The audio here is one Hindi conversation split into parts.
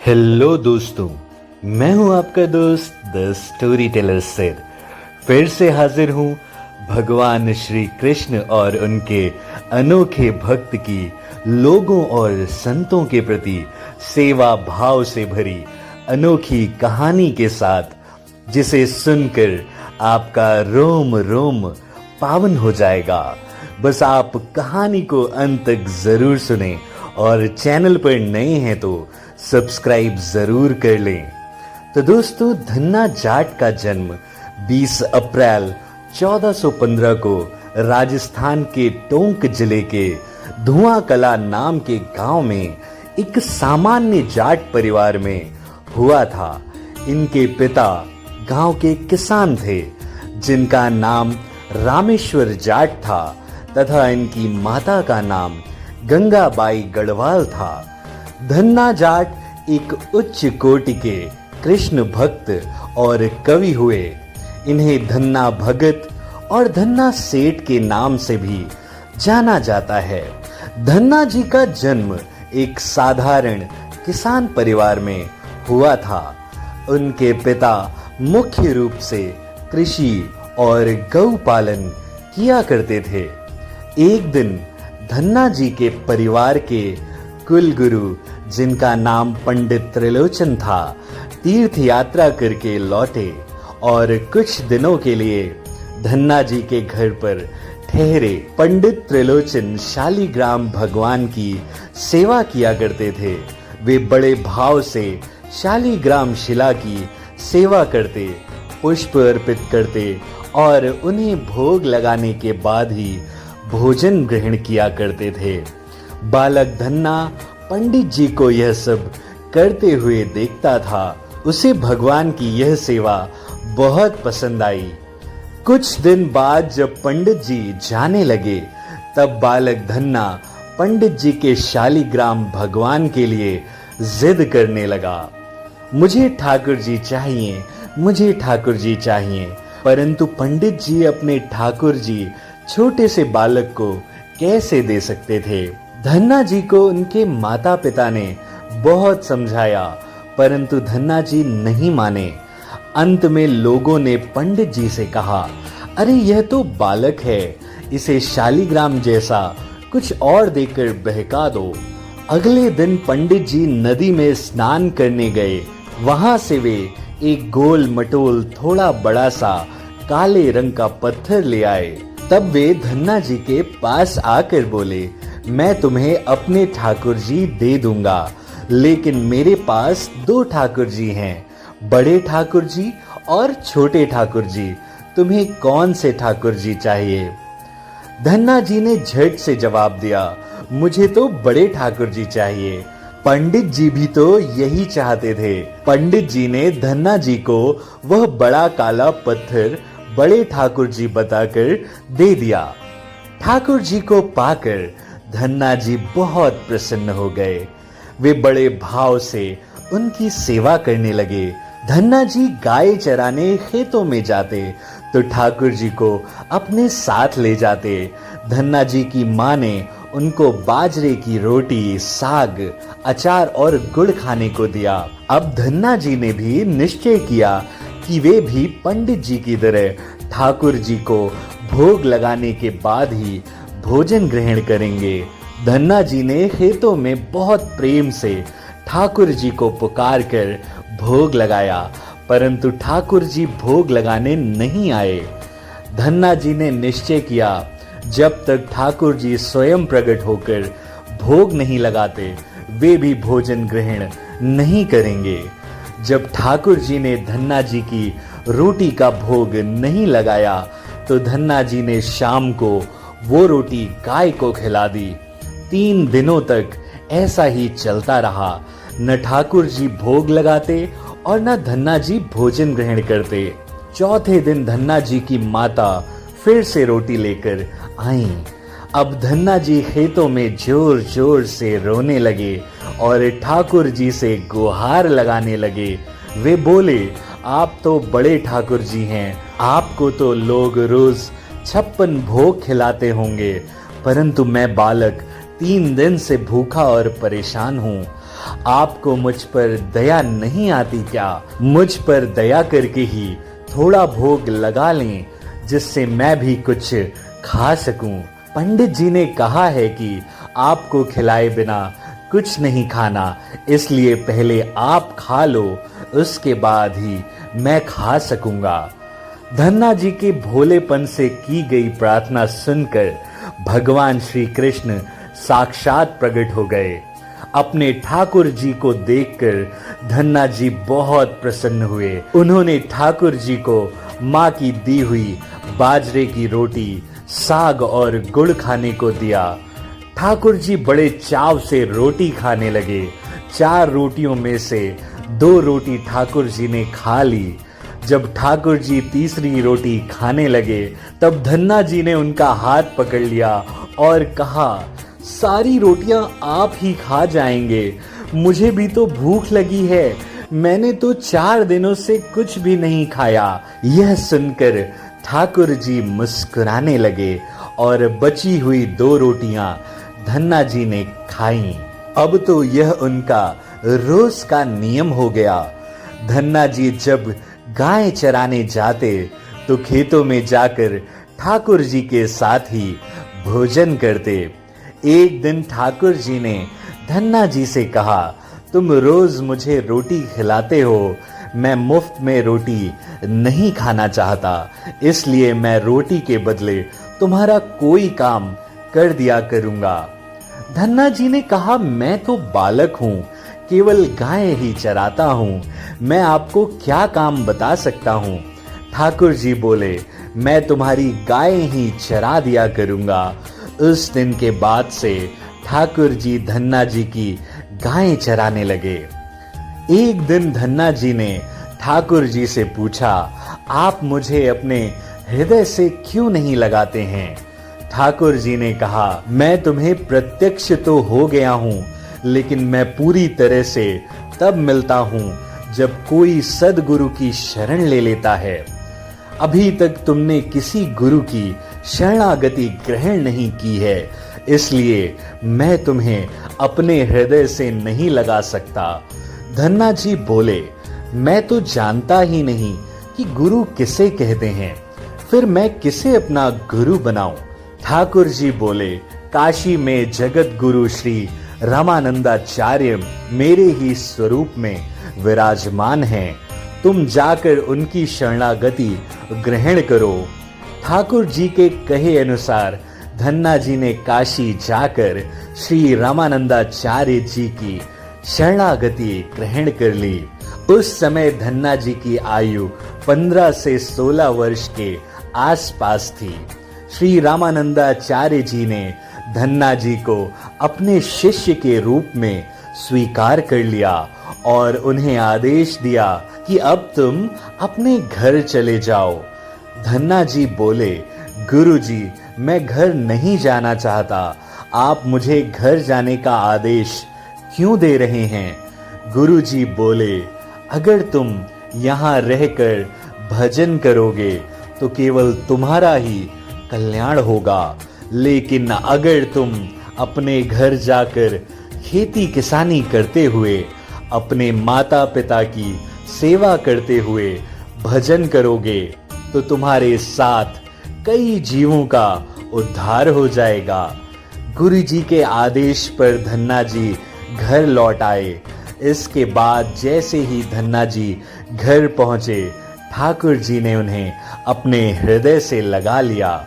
हेलो दोस्तों, मैं हूं आपका दोस्त द स्टोरी टेलर सिर। फिर से हाजिर हूं भगवान श्री कृष्ण और उनके अनोखे भक्त की लोगों और संतों के प्रति सेवा भाव से भरी अनोखी कहानी के साथ, जिसे सुनकर आपका रोम रोम पावन हो जाएगा। बस आप कहानी को अंत तक जरूर सुने और चैनल पर नए हैं तो सब्सक्राइब जरूर कर लें। तो दोस्तों, धन्ना जाट का जन्म 20 अप्रैल 1415 को राजस्थान के टोंक जिले के धुआं कला नाम के गांव में एक सामान्य जाट परिवार में हुआ था। इनके पिता गांव के किसान थे, जिनका नाम रामेश्वर जाट था तथा इनकी माता का नाम गंगाबाई गढ़वाल था। धन्ना जाट एक उच्च कोटि के कृष्ण भक्त और कवि हुए। इन्हें धन्ना भगत और धन्ना सेठ के नाम से भी जाना जाता है। धन्ना जी का जन्म एक साधारण किसान परिवार में हुआ था। उनके पिता मुख्य रूप से कृषि और गौ पालन किया करते थे। एक दिन धन्ना जी के परिवार के कुल गुरु, जिनका नाम पंडित त्रिलोचन था, तीर्थ यात्रा करके लौटे और कुछ दिनों के लिए धन्ना जी के घर पर ठहरे। पंडित त्रिलोचन शालीग्राम भगवान की सेवा किया करते थे। वे बड़े भाव से शालीग्राम शिला की सेवा करते, पुष्प अर्पित करते और उन्हें भोग लगाने के बाद ही भोजन ग्रहण किया करते थे। बालक धन्ना पंडित जी को यह सब करते हुए देखता था। उसे भगवान की यह सेवा बहुत पसंद आई। कुछ दिन बाद जब पंडित जी जाने लगे, तब बालक धन्ना पंडित जी के शालीग्राम भगवान के लिए जिद करने लगा। मुझे ठाकुर जी चाहिए, मुझे ठाकुर जी चाहिए। परंतु पंडित जी अपने ठाकुर जी छोटे से बालक को कैसे दे सकते थे। धन्ना जी को उनके माता पिता ने बहुत समझाया, परंतु धन्ना जी नहीं माने। अंत में लोगों ने पंडित जी से कहा, अरे यह तो बालक है, इसे शालीग्राम जैसा कुछ और देकर बहका दो। अगले दिन पंडित जी नदी में स्नान करने गए। वहां से वे एक गोल मटोल थोड़ा बड़ा सा काले रंग का पत्थर ले आए। तब वे धन्ना जी के पास आकर बोले, मैं तुम्हें अपने ठाकुर जी दे दूंगा, लेकिन मेरे पास दो ठाकुर जी हैं, बड़े ठाकुर जी और छोटे ठाकुर जी। तुम्हें कौन से ठाकुर जी चाहिए? धन्ना जी ने झट से जवाब दिया, मुझे तो बड़े ठाकुर जी चाहिए। पंडित जी भी तो यही चाहते थे। पंडित जी ने धन्ना जी को वह बड़ा काला पत्थर बड़े ठाकुर जी बताकर दे दिया। ठाकुर जी को पाकर धन्ना जी बहुत प्रसन्न हो गए। वे बड़े भाव से उनकी सेवा करने लगे। धन्ना जी गाय चराने खेतों में जाते तो ठाकुर जी को अपने साथ ले जाते। धन्ना जी की माँ ने उनको बाजरे की रोटी, साग, अचार और गुड़ खाने को दिया। अब धन्ना जी ने भी निश्चय किया कि वे भी पंडित जी की तरह ठाकुर जी को भोग लगाने के बाद ही भोजन ग्रहण करेंगे। धन्ना जी ने खेतों में बहुत प्रेम से ठाकुर जी को पुकार कर भोग लगाया, परंतु ठाकुर जी भोग लगाने नहीं आए। धन्ना जी ने निश्चय किया, जब तक ठाकुर जी स्वयं प्रकट होकर भोग नहीं लगाते, वे भी भोजन ग्रहण नहीं करेंगे। जब ठाकुर जी ने धन्ना जी की रोटी का भोग नहीं लगाया, तो धन्ना जी ने शाम को वो रोटी गाय को खिला दी। 3 दिनों तक ऐसा ही चलता रहा। न ठाकुर जी भोग लगाते और न धन्ना जी भोजन ग्रहण करते। चौथे दिन धन्ना जी की माता फिर से रोटी लेकर आईं। अब धन्ना जी खेतों में जोर जोर से रोने लगे और ठाकुर जी से गुहार लगाने लगे। वे बोले, आप तो बड़े ठाकुर जी हैं, आपको तो लोग रोज 56 भोग खिलाते होंगे, परंतु मैं बालक 3 दिन से भूखा और परेशान हूँ। आपको मुझ पर दया नहीं आती क्या? मुझ पर दया करके ही थोड़ा भोग लगा लें, जिससे मैं भी कुछ खा सकूं। पंडित जी ने कहा है कि आपको खिलाए बिना कुछ नहीं खाना, इसलिए पहले आप खा लो, उसके बाद ही मैं खा सकूंगा। धन्ना जी के भोलेपन से की गई प्रार्थना सुनकर भगवान श्री कृष्ण साक्षात प्रकट हो गए। अपने ठाकुर जी को देखकर धन्ना जी बहुत प्रसन्न हुए। उन्होंने ठाकुर जी को माँ की दी हुई बाजरे की रोटी, साग और गुड़ खाने को दिया। ठाकुर जी बड़े चाव से रोटी खाने लगे। 4 रोटियों में से 2 रोटी ठाकुर जी ने खा ली। जब ठाकुर जी तीसरी रोटी खाने लगे, तब धन्ना जी ने उनका हाथ पकड़ लिया और कहा, सारी रोटियां आप ही खा जाएंगे, मुझे भी तो भूख लगी है, मैंने तो 4 दिनों से कुछ भी नहीं खाया। यह सुनकर ठाकुर जी मुस्कुराने लगे और बची हुई 2 रोटियां धन्ना जी ने खाईं। अब तो यह उनका रोज का नियम हो गया। धन्ना जी जब गाय चराने जाते तो खेतों में जाकर ठाकुर जी के साथ ही भोजन करते। एक दिन ठाकुर जी ने धन्ना जी से कहा, तुम रोज मुझे रोटी खिलाते हो, मैं मुफ्त में रोटी नहीं खाना चाहता, इसलिए मैं रोटी के बदले तुम्हारा कोई काम कर दिया करूंगा। धन्ना जी ने कहा, मैं तो बालक हूं, केवल गाय ही चराता हूं, मैं आपको क्या काम बता सकता हूं। ठाकुर जी बोले, मैं तुम्हारी गाय ही चरा दिया करूंगा। उस दिन के बाद से ठाकुर जी धन्ना जी की गाय चराने लगे। एक दिन धन्ना जी ने ठाकुर जी से पूछा, आप मुझे अपने हृदय से क्यों नहीं लगाते हैं? ठाकुर जी ने कहा, मैं तुम्हें प्रत्यक्ष तो हो गया हूं, लेकिन मैं पूरी तरह से तब मिलता हूं जब कोई सद्गुरु की शरण ले लेता है। अभी तक तुमने किसी गुरु की शरणागति ग्रहण नहीं की है, इसलिए मैं तुम्हें अपने हृदय से नहीं लगा सकता। धन्ना जी बोले, मैं तो जानता ही नहीं कि गुरु किसे कहते हैं, फिर मैं किसे अपना गुरु बनाऊं? ठाकुर जी बोले, काशी में जगत गुरु श्री रामानंदाचार्य मेरे ही स्वरूप में विराजमान हैं, तुम जाकर उनकी शरणागति ग्रहण करो। ठाकुर जी के कहे अनुसार धन्ना जी ने काशी जाकर श्री रामानंदाचार्य जी की शरणागति ग्रहण कर ली। उस समय धन्ना जी की आयु 15 से 16 वर्ष के आसपास थी। श्री रामानंदाचार्य जी ने धन्ना जी को अपने शिष्य के रूप में स्वीकार कर लिया और उन्हें आदेश दिया कि अब तुम अपने घर चले जाओ। धन्ना जी बोले, गुरुजी, मैं घर नहीं जाना चाहता, आप मुझे घर जाने का आदेश क्यों दे रहे हैं? गुरुजी बोले, अगर तुम यहाँ रहकर भजन करोगे तो केवल तुम्हारा ही कल्याण होगा, लेकिन अगर तुम अपने घर जाकर खेती किसानी करते हुए, अपने माता पिता की सेवा करते हुए भजन करोगे तो तुम्हारे साथ कई जीवों का उद्धार हो जाएगा। गुरु जी के आदेश पर धन्ना जी घर लौट आए। इसके बाद जैसे ही धन्ना जी घर पहुंचे, ठाकुर जी ने उन्हें अपने हृदय से लगा लिया।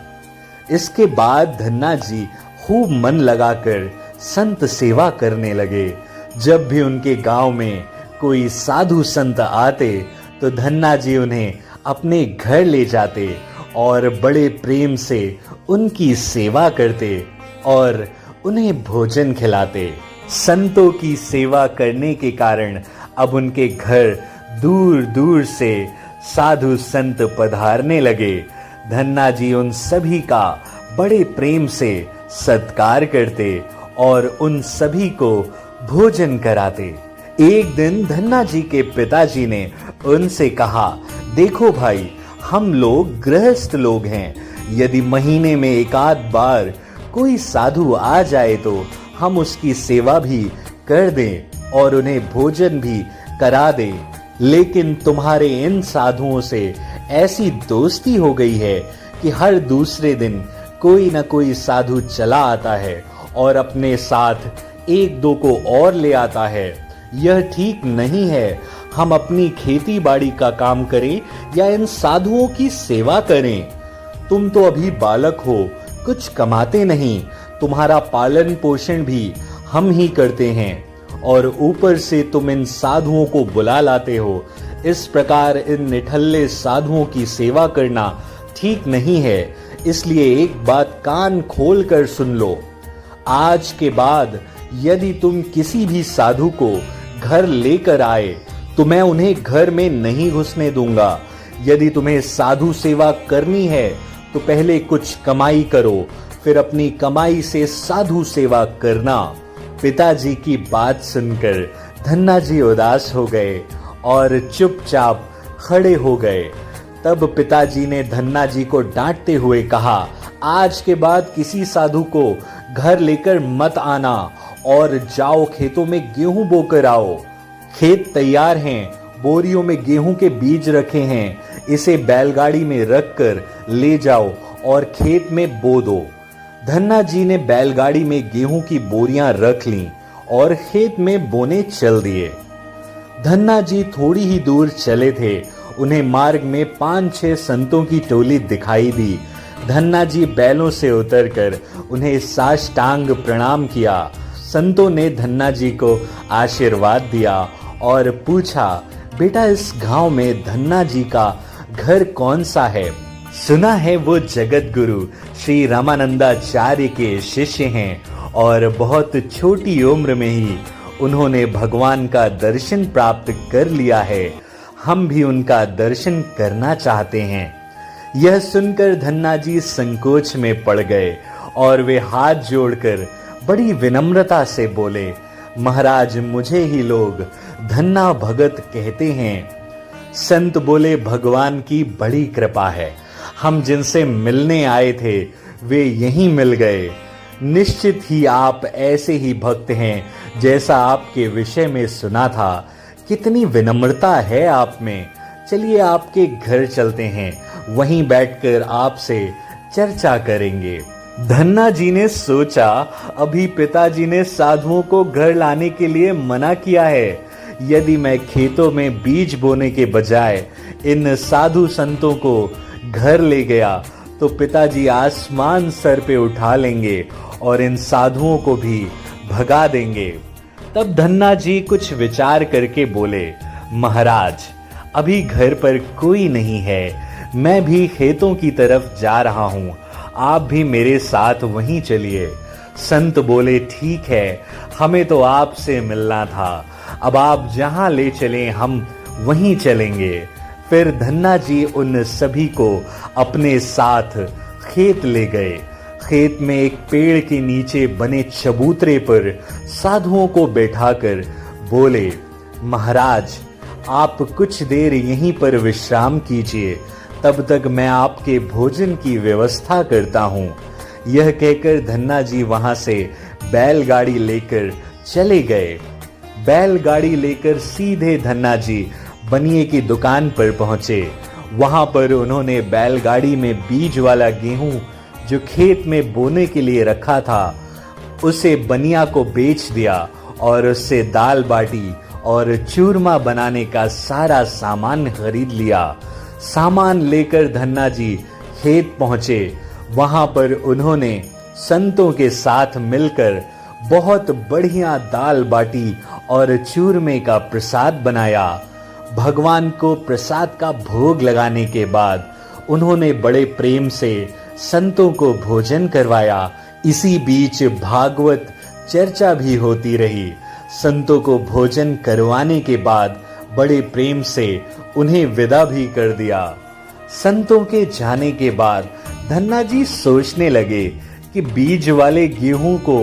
इसके बाद धन्ना जी खूब मन लगाकर संत सेवा करने लगे। जब भी उनके गांव में कोई साधु संत आते तो धन्ना जी उन्हें अपने घर ले जाते और बड़े प्रेम से उनकी सेवा करते और उन्हें भोजन खिलाते। संतों की सेवा करने के कारण अब उनके घर दूर दूर से साधु संत पधारने लगे। धन्ना जी उन सभी का बड़े प्रेम से सत्कार करते और उन सभी को भोजन कराते। एक दिन धन्ना जी के पिताजी ने उनसे कहा, देखो भाई, हम लोग गृहस्थ लोग हैं, यदि महीने में एक आध बार कोई साधु आ जाए तो हम उसकी सेवा भी कर दें। और उन्हें भोजन भी करा दे। लेकिन तुम्हारे इन साधुओं से ऐसी दोस्ती हो गई है कि हर दूसरे दिन कोई न कोई साधु चला आता है और अपने साथ एक दो को और ले आता है। यह ठीक नहीं है। हम अपनी खेती बाड़ी का काम करें या इन साधुओं की सेवा करें। तुम तो अभी बालक हो, कुछ कमाते नहीं, तुम्हारा पालन पोषण भी हम ही करते हैं और ऊपर से तुम इन साधुओं को बुला लाते हो। इस प्रकार इन निठल्ले साधुओं की सेवा करना ठीक नहीं है। इसलिए एक बात कान खोल कर सुन लो। आज के बाद यदि तुम किसी भी साधु को घर लेकर आए तो मैं उन्हें घर में नहीं घुसने दूंगा। यदि तुम्हें साधु सेवा करनी है तो पहले कुछ कमाई करो, फिर अपनी कमाई से साधु सेवा करना। पिताजी की बात सुनकर धन्ना जी उदास हो गए और चुपचाप खड़े हो गए। तब पिताजी ने धन्ना जी को डांटते हुए कहा, आज के बाद किसी साधु को घर लेकर मत आना और जाओ खेतों में गेहूं बोकर आओ। खेत तैयार हैं, बोरियों में गेहूं के बीज रखे हैं, इसे बैलगाड़ी में रखकर ले जाओ और खेत में बो दो। धन्ना जी ने बैलगाड़ी में गेहूं की बोरियां रख लीं और खेत में बोने चल दिए। धन्ना जी थोड़ी ही दूर चले थे, उन्हें मार्ग में 5-6 संतों की टोली दिखाई दी। धन्ना जी बैलों से उतरकर उन्हें साष्टांग प्रणाम किया। संतों ने धन्ना जी को आशीर्वाद दिया और पूछा, बेटा इस गांव में धन्ना जी का घर कौन सा है? सुना है वो जगत गुरु श्री रामानंदाचार्य के शिष्य हैं और बहुत छोटी उम्र में ही उन्होंने भगवान का दर्शन प्राप्त कर लिया है। हम भी उनका दर्शन करना चाहते हैं। यह सुनकर धन्ना जी संकोच में पड़ गए और वे हाथ जोड़कर बड़ी विनम्रता से बोले, महाराज मुझे ही लोग धन्ना भगत कहते हैं। संत बोले, भगवान की बड़ी कृपा है, हम जिनसे मिलने आए थे वे यहीं मिल गए। निश्चित ही आप ऐसे ही भक्त हैं जैसा आपके विषय में सुना था। कितनी विनम्रता है आप में। चलिए आपके घर चलते हैं, वहीं बैठकर आपसे चर्चा करेंगे। धन्ना जी ने सोचा, अभी पिताजी ने साधुओं को घर लाने के लिए मना किया है। यदि मैं खेतों में बीज बोने के बजाय इन साधु संतों को घर ले गया तो पिताजी आसमान सर पे उठा लेंगे और इन साधुओं को भी भगा देंगे। तब धन्ना जी कुछ विचार करके बोले, महाराज अभी घर पर कोई नहीं है, मैं भी खेतों की तरफ जा रहा हूँ, आप भी मेरे साथ वहीं चलिए। संत बोले, ठीक है, हमें तो आपसे मिलना था, अब आप जहाँ ले चलें हम वहीं चलेंगे। फिर धन्ना जी उन सभी को अपने साथ खेत ले गए। खेत में एक पेड़ के नीचे बने चबूतरे पर साधुओं को बैठाकर बोले, महाराज आप कुछ देर यहीं पर विश्राम कीजिए, तब तक मैं आपके भोजन की व्यवस्था करता हूँ। यह कहकर धन्ना जी वहां से बैलगाड़ी लेकर चले गए। बैलगाड़ी लेकर सीधे धन्ना जी बनिए की दुकान पर पहुंचे। वहां पर उन्होंने बैलगाड़ी में बीज वाला गेहूं जो खेत में बोने के लिए रखा था उसे बनिया को बेच दिया और उससे दाल बाटी और चूरमा बनाने का सारा सामान खरीद लिया। सामान लेकर धन्ना जी खेत पहुंचे। वहां पर उन्होंने संतों के साथ मिलकर बहुत बढ़िया दाल बाटी और चूरमे का प्रसाद बनाया। भगवान को प्रसाद का भोग लगाने के बाद उन्होंने बड़े प्रेम से संतों को भोजन करवाया। इसी बीच भागवत चर्चा भी होती रही। संतों को भोजन करवाने के बाद बड़े प्रेम से उन्हें विदा भी कर दिया। संतों के जाने के बाद धन्ना जी सोचने लगे कि बीज वाले गेहूं को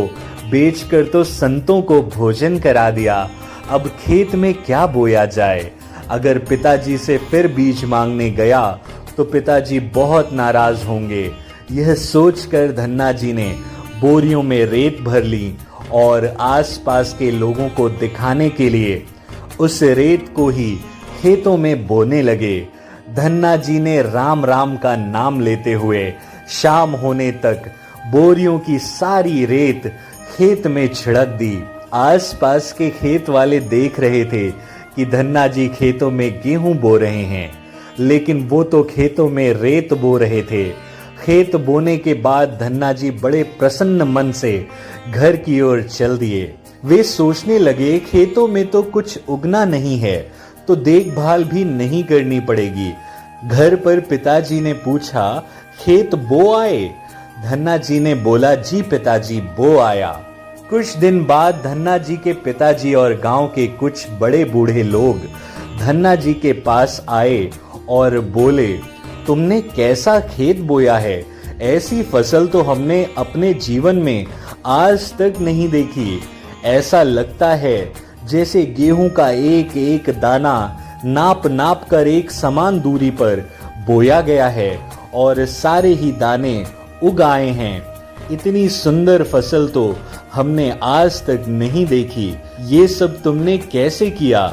बेचकर तो संतों को भोजन करा दिया, अब खेत में क्या बोया जाए। अगर पिताजी से फिर बीज मांगने गया तो पिताजी बहुत नाराज होंगे। यह सोचकर धन्ना जी ने बोरियों में रेत भर ली और आसपास के लोगों को दिखाने के लिए उस रेत को ही खेतों में बोने लगे। धन्ना जी ने राम राम का नाम लेते हुए शाम होने तक बोरियों की सारी रेत खेत में छिड़क दी। आसपास के खेत वाले देख रहे थे कि धन्ना जी खेतों में गेहूं बो रहे हैं, लेकिन वो तो खेतों में रेत बो रहे थे। खेत बोने के बाद धन्ना जी बड़े प्रसन्न मन से घर की ओर चल दिए। वे सोचने लगे खेतों में तो कुछ उगना नहीं है, तो देखभाल भी नहीं करनी पड़ेगी। घर पर पिताजी ने पूछा, खेत बो आए? धन्ना जी ने बोला, जी पिताजी, बो आया। कुछ दिन बाद धन्ना जी के पिताजी और गांव के कुछ बड़े बूढ़े लोग धन्ना जी के पास आए और बोले, तुमने कैसा खेत बोया है? ऐसी फसल तो हमने अपने जीवन में आज तक नहीं देखी। ऐसा लगता है जैसे गेहूं का एक एक दाना नाप नाप कर एक समान दूरी पर बोया गया है और सारे ही दाने उग आए हैं। इतनी सुंदर फसल तो हमने आज तक नहीं देखी। ये सब तुमने कैसे किया?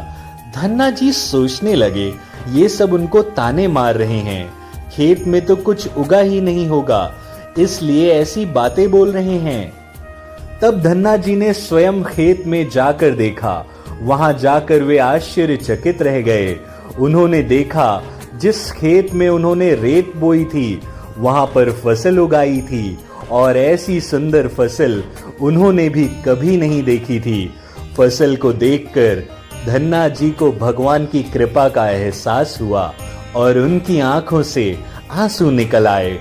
धन्ना जी सोचने लगे, ये सब उनको ताने मार रहे हैं। खेत में तो कुछ उगा ही नहीं होगा, इसलिए ऐसी बातें बोल रहे हैं। तब धन्ना जी ने स्वयं खेत में जाकर देखा। वहां जाकर वे आश्चर्यचकित रह गए। उन्होंने देखा जिस खेत में उन्होंने रेत बोई थी, वहां पर फसल उगाई थी और ऐसी सुंदर फसल उन्होंने भी कभी नहीं देखी थी। फसल को देखकर धन्ना जी को भगवान की कृपा का एहसास हुआ और उनकी आंखों से आंसू निकल आए।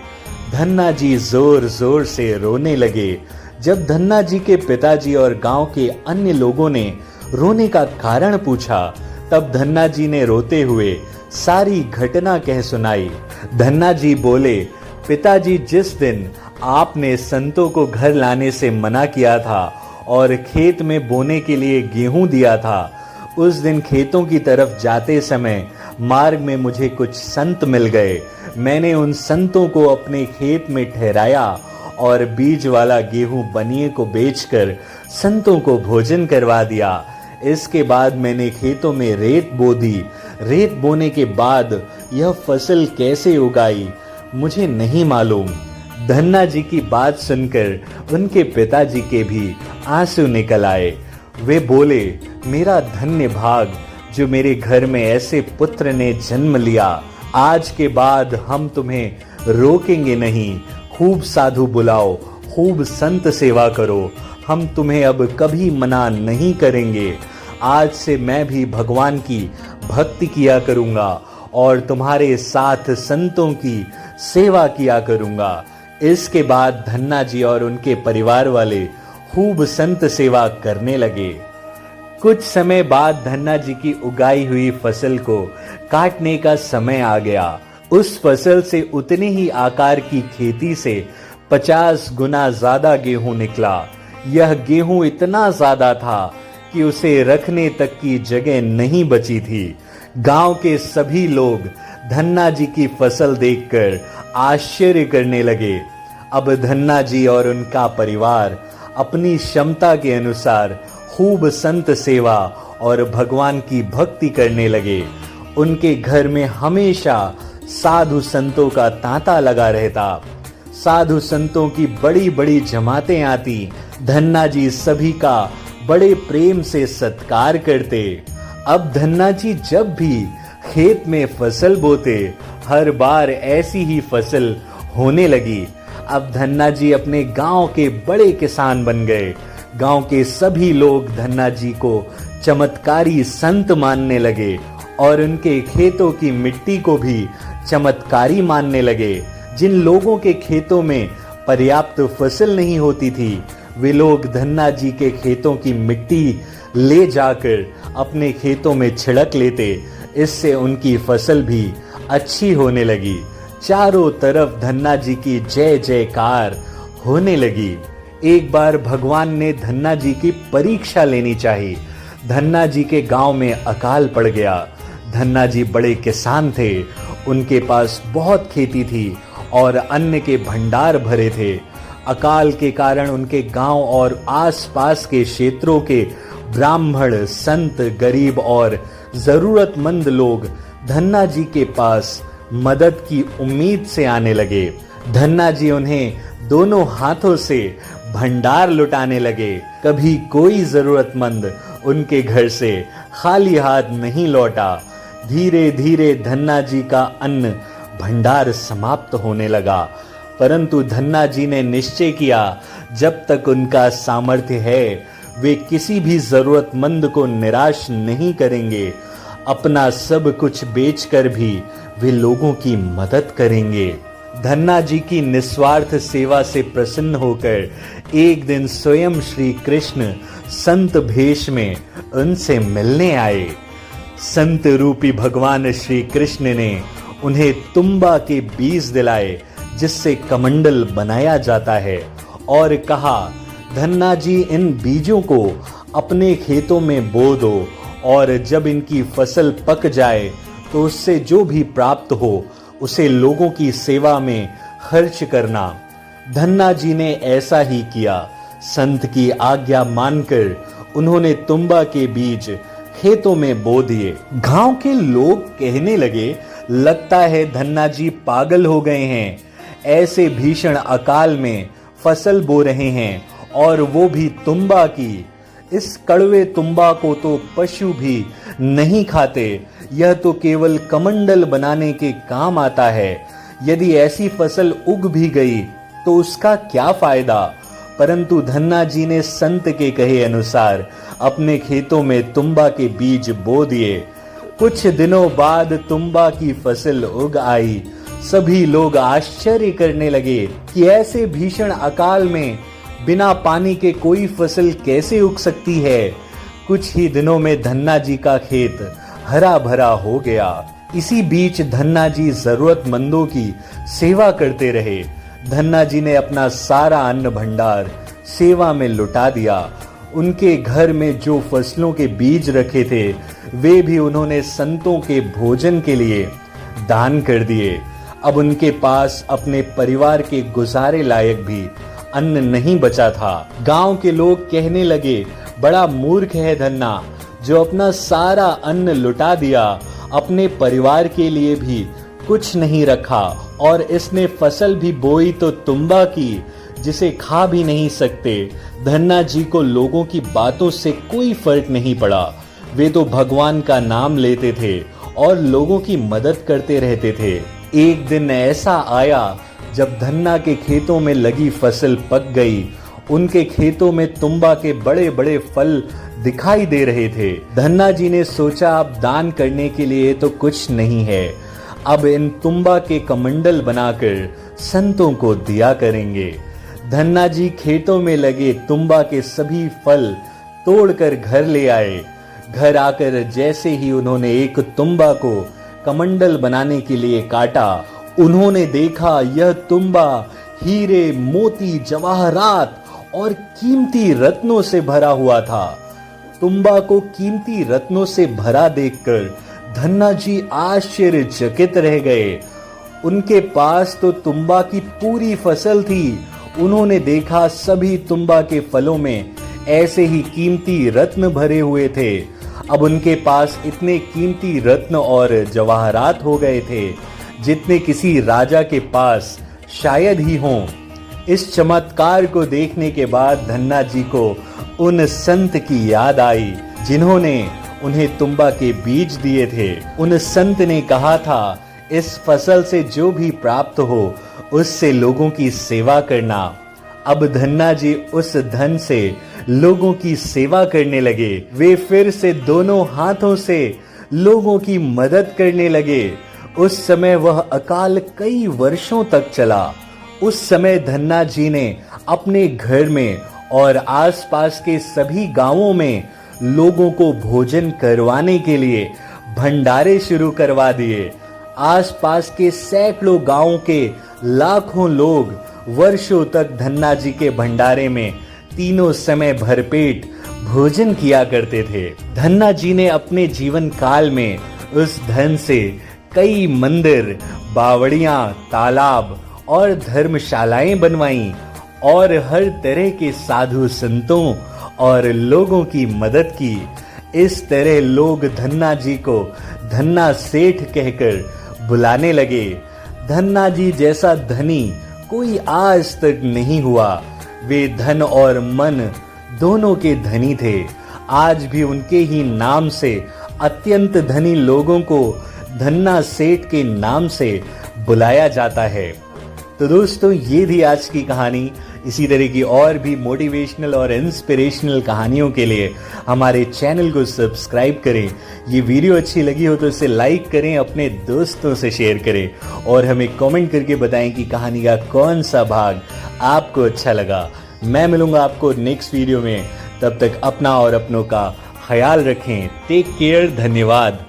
धन्ना जी जोर जोर से रोने लगे। जब धन्ना जी के पिताजी और गांव के अन्य लोगों ने रोने का कारण पूछा, तब धन्ना जी ने रोते हुए सारी घटना कह सुनाई। धन्ना जी बोले, पिताजी, जिस दिन आपने संतों को घर लाने से मना किया था और खेत में बोने के लिए गेहूं दिया था, उस दिन खेतों की तरफ जाते समय मार्ग में मुझे कुछ संत मिल गए। मैंने उन संतों को अपने खेत में ठहराया और बीज वाला गेहूं बनिए को बेचकर संतों को भोजन करवा दिया। इसके बाद मैंने खेतों में रेत बो दी। रेत बोने के बाद यह फसल कैसे उगाई मुझे नहीं मालूम। धन्ना जी की बात सुनकर उनके पिताजी के भी आंसू निकल आए। वे बोले, मेरा धन्य भाग जो मेरे घर में ऐसे पुत्र ने जन्म लिया। आज के बाद हम तुम्हें रोकेंगे नहीं। खूब साधु बुलाओ, खूब संत सेवा करो। हम तुम्हें अब कभी मना नहीं करेंगे। आज से मैं भी भगवान की भक्ति किया करूंगा और तुम्हारे साथ संतों की सेवा किया करूंगा। इसके बाद धन्ना जी और उनके परिवार वाले खूब संत सेवा करने लगे। कुछ समय बाद धन्ना जी की उगाई हुई फसल को काटने का समय आ गया। उस फसल से उतने ही आकार की खेती से 50 गुना ज्यादा गेहूं निकला। यह गेहूं इतना ज्यादा था कि उसे रखने तक की जगह नहीं बची थी। गांव के सभी लोग धन्ना जी की फसल देखकर आश्चर्य करने लगे। अब धन्ना जी और उनका परिवार अपनी क्षमता के अनुसार खूब संत सेवा और भगवान की भक्ति करने लगे। उनके घर में हमेशा साधु संतों का तांता लगा रहता। साधु संतों की बड़ी बड़ी जमातें आती। धन्ना जी सभी का बड़े प्रेम से सत्कार करते। अब धन्ना जी जब भी खेत में फसल बोते, हर बार ऐसी ही फसल होने लगी। अब धन्ना जी अपने गांव के बड़े किसान बन गए। गांव के सभी लोग धन्ना जी को चमत्कारी संत मानने लगे और उनके खेतों की मिट्टी को भी चमत्कारी मानने लगे। जिन लोगों के खेतों में पर्याप्त फसल नहीं होती थी, वे लोग धन्ना जी के खेतों की मिट्टी ले जाकर अपने खेतों में छिड़क लेते। इससे उनकी फसल भी अच्छी होने लगी। चारों तरफ धन्ना जी की जय जयकार होने लगी। एक बार भगवान ने धन्ना जी की परीक्षा लेनी चाहिए। धन्ना जी के गांव में अकाल पड़ गया। धन्ना जी बड़े किसान थे। उनके पास बहुत खेती थी और अन्न के भंडार भरे थे। अकाल के कारण उनके गांव और आसपास के क्षेत्रों के ब्राह्मण, संत, गरीब और जरूरतमंद लोग धन्ना जी के पास मदद की उम्मीद से आने लगे। धन्ना जी उन्हें दोनों हाथों से भंडार लुटाने लगे। कभी कोई जरूरतमंद उनके घर से खाली हाथ नहीं लौटा। धीरे धीरे धन्ना जी का अन्न भंडार समाप्त होने लगा, परंतु धन्ना जी ने निश्चय किया जब तक उनका सामर्थ्य है वे किसी भी जरूरतमंद को निराश नहीं करेंगे। अपना सब कुछ बेचकर भी वे लोगों की मदद करेंगे। धन्ना जी की निस्वार्थ सेवा से प्रसन्न होकर एक दिन स्वयं श्री कृष्ण संत भेष में उनसे मिलने आए। संत रूपी भगवान श्री कृष्ण ने उन्हें तुम्बा के बीज दिलाए जिससे कमंडल बनाया जाता है और कहा, धन्ना जी इन बीजों को अपने खेतों में बो दो और जब इनकी फसल पक जाए तो उससे जो भी प्राप्त हो उसे लोगों की सेवा में खर्च करना। धन्ना जी ने ऐसा ही किया। संत की आज्ञा मानकर उन्होंने तुम्बा के बीज खेतों में बो दिए। गांव के लोग कहने लगे, लगता है धन्ना जी पागल हो गए हैं, ऐसे भीषण अकाल में फसल बो रहे हैं और वो भी तुम्बा की। इस कड़वे तुम्बा को तो पशु भी नहीं खाते, यह तो केवल कमंडल बनाने के काम आता है। यदि ऐसी फसल उग भी गई तो उसका क्या फायदा। परंतु धन्ना जी ने संत के कहे अनुसार अपने खेतों में तुम्बा के बीज बो दिए। कुछ दिनों बाद तुम्बा की फसल उग आई। सभी लोग आश्चर्य करने लगे कि ऐसे भीषण अकाल में बिना पानी के कोई फसल कैसे उग सकती है। कुछ ही दिनों में धन्ना जी का खेत हरा भरा हो गया। इसी बीच धन्ना जी जरूरतमंदों की सेवा करते रहे। धन्ना जी ने अपना सारा अन्न भंडार सेवा में लुटा दिया। उनके घर में जो फसलों के बीज रखे थे वे भी उन्होंने संतों के भोजन के लिए दान कर दिए। अब उनके पास अपने परिवार के गुजारे लायक भी अन्न नहीं बचा था। गांव के लोग कहने लगे, बड़ा मूर्ख है धन्ना, जो अपना सारा अन्न लुटा दिया, अपने परिवार के लिए भी कुछ नहीं रखा और इसने फसल भी बोई तो तुम्बा की, जिसे खा भी नहीं सकते। धन्ना जी को लोगों की बातों से कोई फर्क नहीं पड़ा। वे तो भगवान का नाम लेते थे और लोगों की mदद करते रहते थे। एक दिन ऐसा आया जब धन्ना के खेतों में लगी फसल पक गई। उनके खेतों में तुम्बा के बड़े बड़े फल दिखाई दे रहे थे। धन्ना जी ने सोचा, अब दान करने के लिए तो कुछ नहीं है, अब इन तुम्बा के कमंडल बनाकर संतों को दिया करेंगे। धन्ना जी खेतों में लगे तुम्बा के सभी फल तोड़कर घर ले आए। घर आकर जैसे ही उन्होंने एक तुम्बा को कमंडल बनाने के लिए काटा, उन्होंने देखा यह तुम्बा हीरे, मोती, जवाहरात और कीमती रत्नों से भरा हुआ था। तुम्बा को कीमती रत्नों से भरा देखकर धन्ना जी आश्चर्यचकित रह गए। उनके पास तो तुम्बा की पूरी फसल थी। उन्होंने देखा सभी तुम्बा के फलों में ऐसे ही कीमती रत्न भरे हुए थे। अब उनके पास इतने कीमती रत्न और जवाहरात हो गए थे जितने किसी राजा के पास शायद ही हों। इस चमत्कार को देखने के बाद धन्ना जी को उन संत की याद आई जिन्होंने उन्हें तुम्बा के बीज दिए थे। उन संत ने कहा था, इस फसल से जो भी प्राप्त हो उससे लोगों की सेवा करना। अब धन्ना जी उस धन से लोगों की सेवा करने लगे। वे फिर से दोनों हाथों से लोगों की मदद करने लगे। उस समय वह अकाल कई वर्षों तक चला। उस समय धन्ना जी ने अपने घर में और आसपास के सभी गांवों में लोगों को भोजन करवाने के लिए भंडारे शुरू करवा दिए। आसपास के सैकड़ों गांवों के लाखों लोग वर्षों तक धन्ना जी के भंडारे में तीनों समय भरपेट भोजन किया करते थे। धन्ना जी ने अपने जीवन काल में उस धन से कई मंदिर, बावड़ियां, तालाब और धर्मशालाएं बनवाईं और हर तरह के साधु संतों और लोगों की मदद की। इस तरह लोग धन्ना जी को धन्ना सेठ कहकर बुलाने लगे। धन्ना जी जैसा धनी कोई आज तक नहीं हुआ। वे धन और मन दोनों के धनी थे। आज भी उनके ही नाम से अत्यंत धनी लोगों को धन्ना सेठ के नाम से बुलाया जाता है। तो दोस्तों, ये थी आज की कहानी। इसी तरह की और भी मोटिवेशनल और इंस्पिरेशनल कहानियों के लिए हमारे चैनल को सब्सक्राइब करें। ये वीडियो अच्छी लगी हो तो इसे लाइक करें, अपने दोस्तों से शेयर करें और हमें कमेंट करके बताएं कि कहानी का कौन सा भाग आपको अच्छा लगा। मैं मिलूंगा आपको नेक्स्ट वीडियो में। तब तक अपना और अपनों का ख्याल रखें। Take care. धन्यवाद।